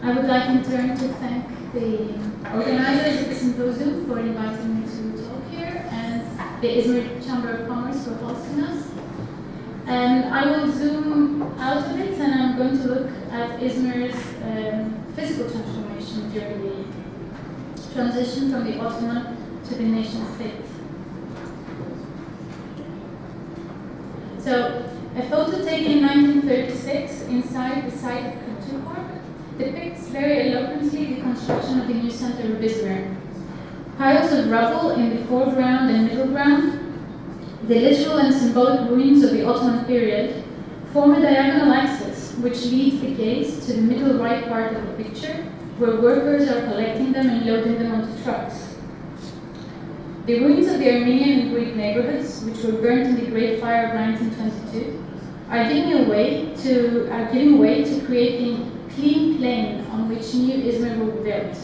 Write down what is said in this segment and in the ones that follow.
I would like in turn to thank the organizers of the symposium for inviting me to talk here, and the Izmir Chamber of Commerce for hosting us. And I will zoom out a bit, and I'm going to look at Izmir's physical transformation during the transition from the Ottoman to the nation state. So, a photo taken in 1936 inside the site of Kalliopi Park depicts very eloquently the construction of the new center of Izmir. Piles of rubble in the foreground and middle ground, the literal and symbolic ruins of the Ottoman period, form a diagonal axis which leads the gaze to the middle right part of the picture, where workers are collecting them and loading them onto trucks. The ruins of the Armenian and Greek neighborhoods, which were burnt in the Great Fire of 1922, are giving way to creating clean plain on which new Izmir will be built.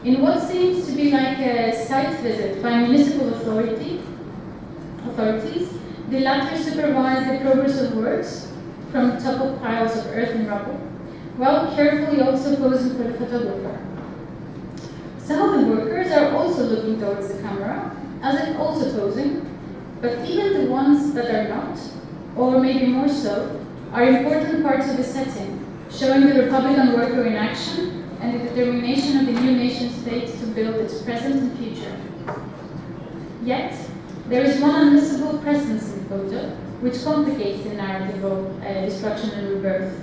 In what seems to be like a site visit by municipal authorities, the latter supervise the progress of works from the top of piles of earth and rubble, while carefully also posing for the photographer. Some of the workers are also looking towards the camera, as if also posing, but even the ones that are not, or maybe more so, are important parts of the setting, showing the Republican worker in action and the determination of the new nation-state to build its present and future. Yet, there is one unmissable presence in the photo, which complicates the narrative of destruction and rebirth.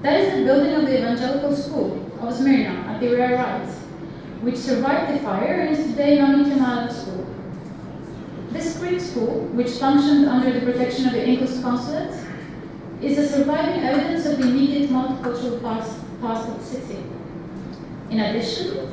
That is the building of the Evangelical School of Smyrna at the rear right, which survived the fire and is today Izmir School. This Greek school, which functioned under the protection of the English consulate, is a surviving evidence of the immediate multicultural past of the city. In addition,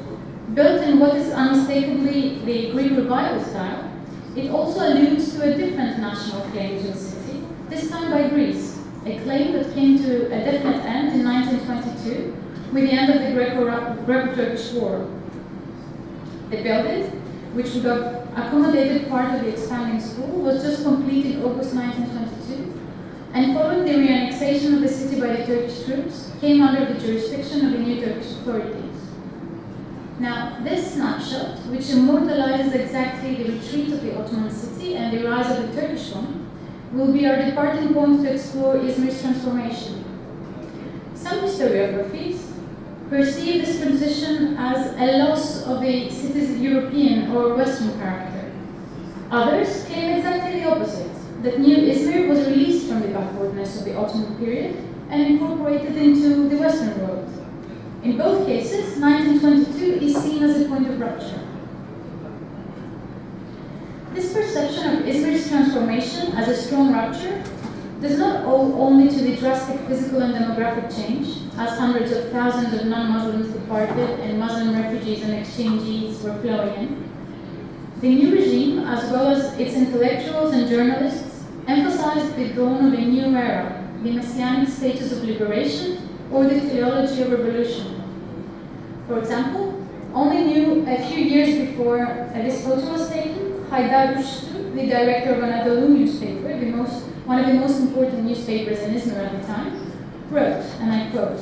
built in what is unmistakably the Greek revival style, it also alludes to a different national claim to the city, this time by Greece, a claim that came to a definite end in 1922 with the end of the Greco-Turkish War. The building, which would have accommodated part of the expanding school, was just completed in August 1922, and following the re-annexation of the city by the Turkish troops, came under the jurisdiction of the new Turkish authorities. Now, this snapshot, which immortalizes exactly the retreat of the Ottoman city and the rise of the Turkish one, will be our departing point to explore Izmir's transformation. Some historiographies perceive this transition as a loss of the city's European or Western character. Others claim exactly the opposite, that new Izmir was released from the backwardness of the Ottoman period and incorporated into the Western world. In both cases, 1922 is seen as a point of rupture. This perception of Izmir's transformation as a strong rupture does not owe only to the drastic physical and demographic change, as hundreds of thousands of non-Muslims departed and Muslim refugees and exchangees were flowing in. The new regime, as well as its intellectuals and journalists, emphasized the dawn of a new era, the messianic stages of liberation, or the teleology of revolution. For example, only a few years before this photo was taken, Haydar Uçtu, the director of Anadolu newspaper, one of the most important newspapers in Izmir at the time, wrote, and I quote,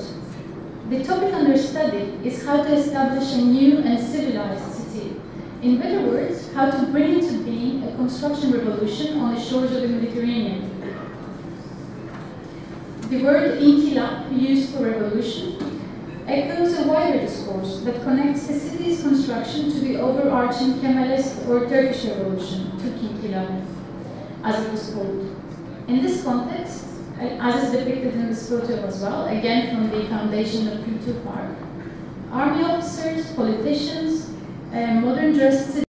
"The topic under study is how to establish a new and civilized city. In better words, how to bring into being a construction revolution on the shores of the Mediterranean." The word inkilab, used for revolution, echoes a wider discourse that connects the city's construction to the overarching Kemalist or Turkish revolution, Türk inkilab, as it was called. In this context, as is depicted in this photo as well, again from the foundation of Kalliopi Park, army officers, politicians, modern dressed